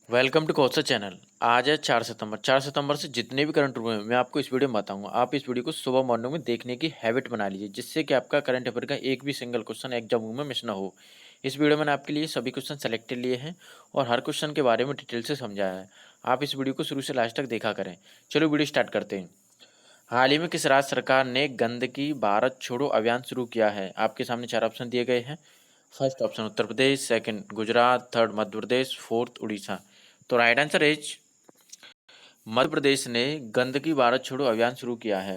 Welcome to Kaushal channel. आज है 4 सितंबर। 4 सितंबर से जितने भी करंट हुए हैं मैं आपको इस वीडियो में बताऊंगा। आप इस वीडियो को सुबह मॉर्निंग में देखने की हैबिट बना लीजिए, जिससे कि आपका करंट अफेयर का एक भी सिंगल क्वेश्चन एग्जाम में मिस ना हो। इस वीडियो में मैंने आपके लिए सभी क्वेश्चन सेलेक्टेड लिए हैं और हर क्वेश्चन के बारे में डिटेल से समझाया है। आप इस वीडियो को शुरू से लास्ट तक देखा करें। चलो वीडियो स्टार्ट करते हैं। हाल ही में किस राज्य सरकार ने गंदगी भारत छोड़ो अभियान शुरू किया है? आपके सामने 4 ऑप्शन दिए गए हैं। First option Uttar Pradesh, second Gujarat, third Madhya Pradesh, fourth Orissa. तो right answer is Madhya Pradesh ने गंदगी भारत छोड़ो अभियान शुरू किया है।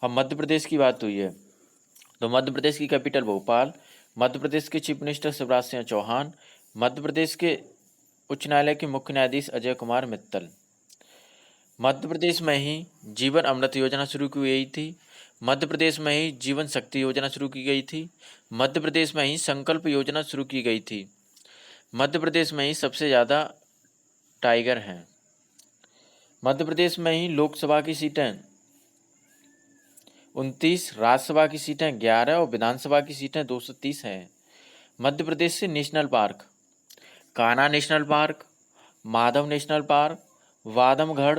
अब मध्य प्रदेश की बात हुई है तो मध्य प्रदेश की कैपिटल भोपाल, मध्य प्रदेश के चीफ मिनिस्टर शिवराज सिंह चौहान, मध्य प्रदेश के उच्च न्यायालय के मुख्य न्यायाधीश अजय कुमार मित्तल। मध्य प्रदेश में ही जीवन अमृत योजना शुरू की गई थी। मध्य प्रदेश में ही जीवन शक्ति योजना शुरू की गई थी। मध्य प्रदेश में ही संकल्प योजना शुरू की गई थी। मध्य प्रदेश में ही सबसे ज़्यादा टाइगर हैं। मध्य प्रदेश में ही लोकसभा की सीटें 29, राज्यसभा की सीटें 11 और विधानसभा की सीटें 230 हैं। मध्य प्रदेश से national park: Kanha national park, Madhav national park, वादमगढ़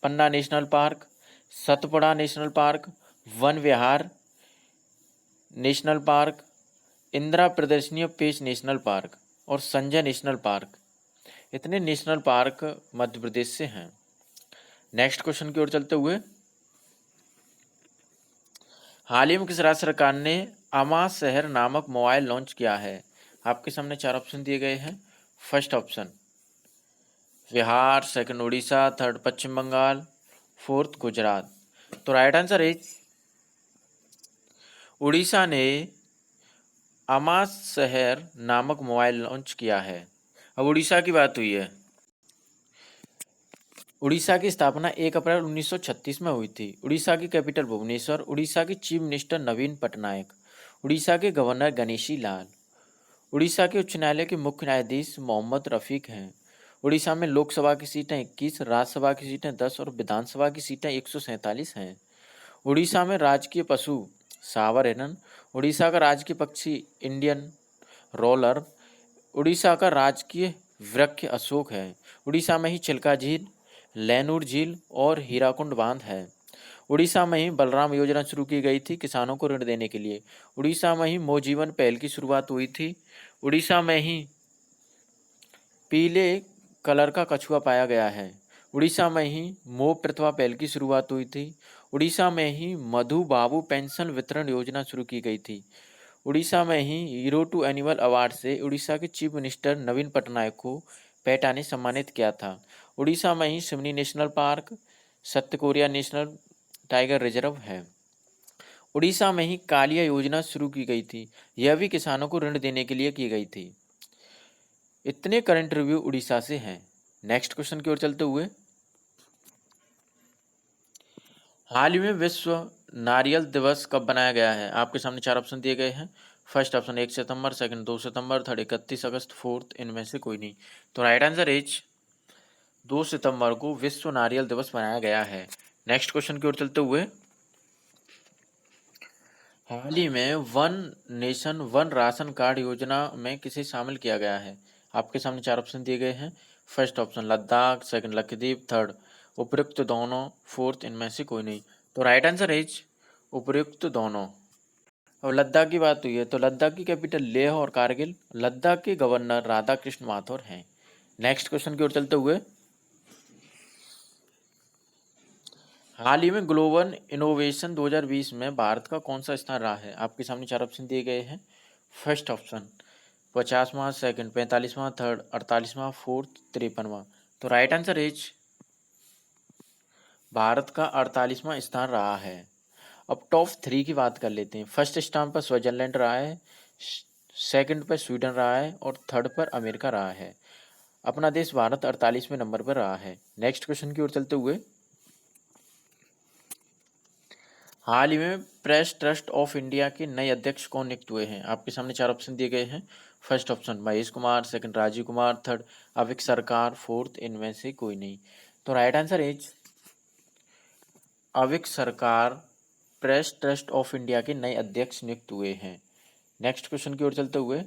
Panna national park, Satpura national park, Van Vihar national park, Indira Priyadarshini Pench national park और संजय नेशनल पार्क। इतने नेशनल पार्क मध्य प्रदेश से हैं। नेक्स्ट क्वेश्चन की ओर चलते हुए, हाल ही में किस राज्य सरकार ने अमा शहर नामक मोबाइल लॉन्च किया है? आपके सामने 4 ऑप्शन दिए गए हैं। First option Bihar, second Orissa, third Paschim Bengal, fourth Gujarat. तो राइट आंसर इज उड़ीसा ने अमा शहर नामक मोबाइल लॉन्च किया है। अब उड़ीसा की बात हुई है। उड़ीसा की स्थापना 1 अप्रैल 1936 में हुई थी। उड़ीसा की कैपिटल भुवनेश्वर। उड़ीसा के चीफ मिनिस्टर नवीन पटनायक। उड़ीसा के गवर्नर गणेशी लाल। उड़ीसा के उच्च न्यायालय के मुख्य न्यायाधीश मोहम्मद रफीक हैं। उड़ीसा में लोकसभा की सीटें 21, राज्यसभा की सीटें 10 और विधानसभा की सीटें 147 हैं। उड़ीसा में राजकीय पशु सावर हिरन। उड़ीसा का राजकीय पक्षी इंडियन रोलर। उड़ीसा का राजकीय वृक्ष अशोक है। उड़ीसा में ही चिल्का झील, लैनूर झील और हीराकुंड बांध है। उड़ीसा में ही बलराम योजना शुरू की गई थी किसानों को ऋण देने के लिए। उड़ीसा में ही मो जीवन पहल की शुरुआत हुई थी। उड़ीसा में ही पीले कलर का कछुआ पाया गया है। उड़ीसा में ही मोह प्रतिभा पहल की शुरुआत हुई थी। उड़ीसा में ही मधु बाबू पेंशन वितरण योजना शुरू की गई थी। उड़ीसा में ही हीरो टू एनिमल अवार्ड से उड़ीसा के चीफ मिनिस्टर नवीन पटनायक को पेटा ने सम्मानित किया था। उड़ीसा में ही सिमनी national park, Satkosia national tiger reserve है। उड़ीसा में ही कालिया योजना शुरू की गई थी। यह भी किसानों को ऋण देने के लिए की गई थी। इतने करंट रिव्यू उड़ीसा से हैं। नेक्स्ट क्वेश्चन की ओर चलते हुए, हाल ही में विश्व नारियल दिवस कब बनाया गया है? आपके सामने 4 ऑप्शन दिए गए हैं। फर्स्ट ऑप्शन 1 सितंबर, सेकंड 2 सितंबर, थर्ड 31 अगस्त, फोर्थ इनमें से कोई नहीं। तो राइट आंसर इज 2 सितंबर को विश्व नारियल दिवस मनाया गया है। नेक्स्ट क्वेश्चन की ओर चलते हुए, हाल ही में one nation one ration card योजना में किसे शामिल किया गया है? आपके सामने 4 ऑप्शन दिए गए हैं। First option Ladakh, second Lakshadweep, third उपयुक्त दोनों, फोर्थ इनमें से कोई नहीं। तो राइट आंसर इज उपयुक्त दोनों। अब लद्दाख की बात हुई है तो लद्दाख की कैपिटल लेह और कारगिल। लद्दाख के गवर्नर राधा कृष्ण माथुर हैं। नेक्स्ट क्वेश्चन की ओर चलते हुए, हाल ही में ग्लोबल इनोवेशन 2020 में भारत का कौन सा स्थान रहा है? आपके सामने 4 ऑप्शन दिए गए हैं। फर्स्ट ऑप्शन 50वां, सेकंड 45वां, थर्ड 48वां, फोर्थ 53वां। तो राइट आंसर इज भारत का 48वां स्थान रहा है। अब टॉप 3 की बात कर लेते हैं। फर्स्ट स्थान पर स्विट्जरलैंड रहा है, सेकंड पर स्वीडन रहा है और थर्ड पर अमेरिका रहा है। अपना देश भारत 48वें नंबर पर रहा है। नेक्स्ट क्वेश्चन की ओर चलते हुए, हाल ही में प्रेस ट्रस्ट ऑफ इंडिया के नए अध्यक्ष कौन नियुक्त हुए हैं? आपके सामने 4 ऑप्शन दिए गए हैं। First option Mahesh Kumar, second Rajiv Kumar, third Avik Sarkar, fourth इनमें से कोई नहीं। तो राइट आंसर इज अविक सरकार प्रेस ट्रस्ट ऑफ इंडिया के नए अध्यक्ष नियुक्त हुए हैं। नेक्स्ट क्वेश्चन की ओर चलते हुए,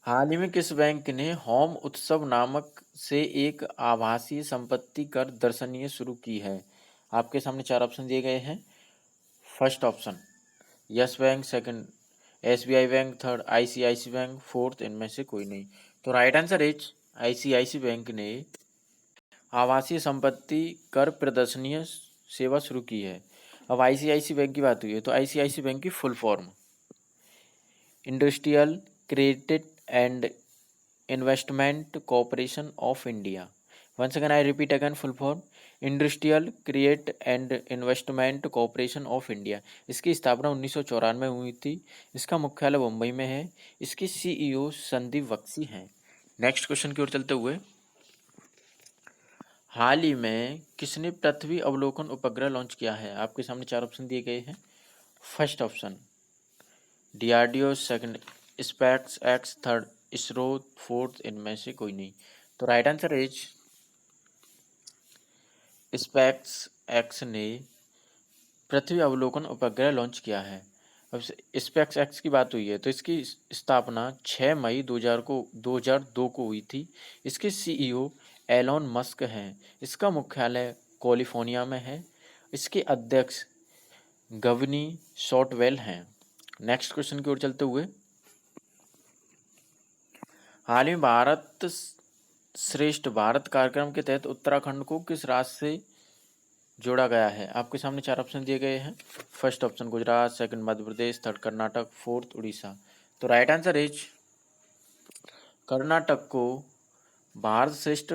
हाल ही में किस बैंक ने होम उत्सव नामक से एक आभासी संपत्ति कर दर्शनीय शुरू की है? आपके सामने चार ऑप्शन दिए गए हैं। First option Yes bank, second SBI bank, third ICIC bank, fourth इनमें से कोई नहीं। तो right answer is ICIC bank ने आवासीय संपत्ति कर प्रदर्शनीय सेवा शुरू की है। अब आईसीआईसी बैंक की बात हुई है तो आईसीआईसी बैंक की full form industrial credit and investment corporation of India. Once again I repeat again full form industrial create and investment corporation of India. इसकी स्थापना 1994 में हुई थी। इसका मुख्यालय मुंबई में है। इसके सीईओ संदीप बख्शी हैं। नेक्स्ट क्वेश्चन की ओर चलते हुए, हाल ही में किसने पृथ्वी अवलोकन उपग्रह लॉन्च किया है? आपके सामने चार ऑप्शन दिए गए हैं। First option DRDO, second space x, third ISRO, fourth इनमें से कोई नहीं। तो right answer is space x ने पृथ्वी अवलोकन उपग्रह लॉन्च किया है। अब स्पेस एक्स की बात हुई है तो इसकी स्थापना 6 मई 2002 को हुई थी। इसके सीईओ एलॉन मस्क हैं। इसका मुख्यालय कैलिफोर्निया में है। इसके अध्यक्ष गवनी शॉटवेल हैं। नेक्स्ट क्वेश्चन की ओर चलते हुए, हाल ही में भारत श्रेष्ठ भारत कार्यक्रम के तहत उत्तराखंड को किस राज्य से जोड़ा गया है? आपके सामने चार ऑप्शन दिए गए हैं। First option Gujarat, second Madhya Pradesh, third Karnataka, fourth Orissa. तो राइट आंसर इज कर्नाटक को भारत श्रेष्ठ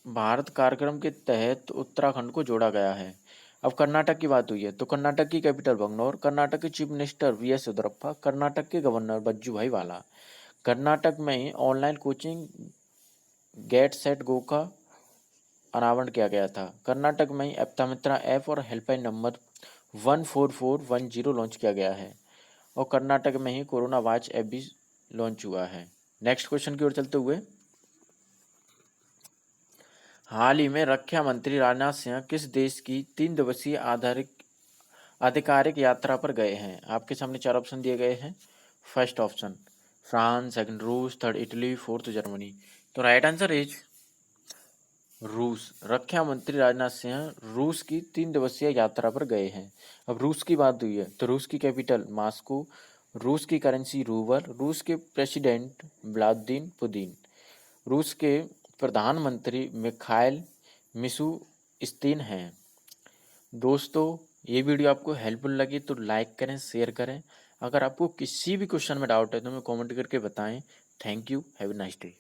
भारत कार्यक्रम के तहत उत्तराखंड को जोड़ा गया है। अब कर्नाटक की बात हुई है तो कर्नाटक की कैपिटल बंगलौर, कर्नाटक के chief minister VS Yediyurappa, Karnataka के गवर्नर वजुभाई वाला। कर्नाटक में ही online coaching get set go का अनावरण किया गया था। कर्नाटक में ही एप्तामित्रा ऐप और हेल्पलाइन नंबर 14410 लॉन्च किया गया है। और कर्नाटक में ही कोरोना वॉच ऐप भी लॉन्च हुआ है। नेक्स्ट क्वेश्चन की ओर चलते हुए, हाल ही में रक्षा मंत्री राजनाथ सिंह किस देश की 3 दिवसीय आधिकारिक यात्रा पर गए हैं? आपके सामने चार ऑप्शन दिए गए हैं। फर्स्ट ऑप्शन फ्रांस, सेकंड रूस, थर्ड इटली, फोर्थ जर्मनी। तो राइट आंसर इज रूस। रक्षा मंत्री राजनाथ सिंह रूस की 3 दिवसीय यात्रा पर गए हैं। अब रूस की बात हुई है तो रूस की कैपिटल मॉस्को, रूस की करेंसी रूबल, रूस के प्रेसिडेंट व्लादिमीर पुतिन, रूस के प्रधानमंत्री मिखाइल मिशुस्तिन हैं। दोस्तों, ये वीडियो आपको हेल्पफुल लगी तो लाइक करें, शेयर करें। अगर आपको किसी भी क्वेश्चन में डाउट है तो हमें कमेंट करके बताएं। Thank you, have a nice day.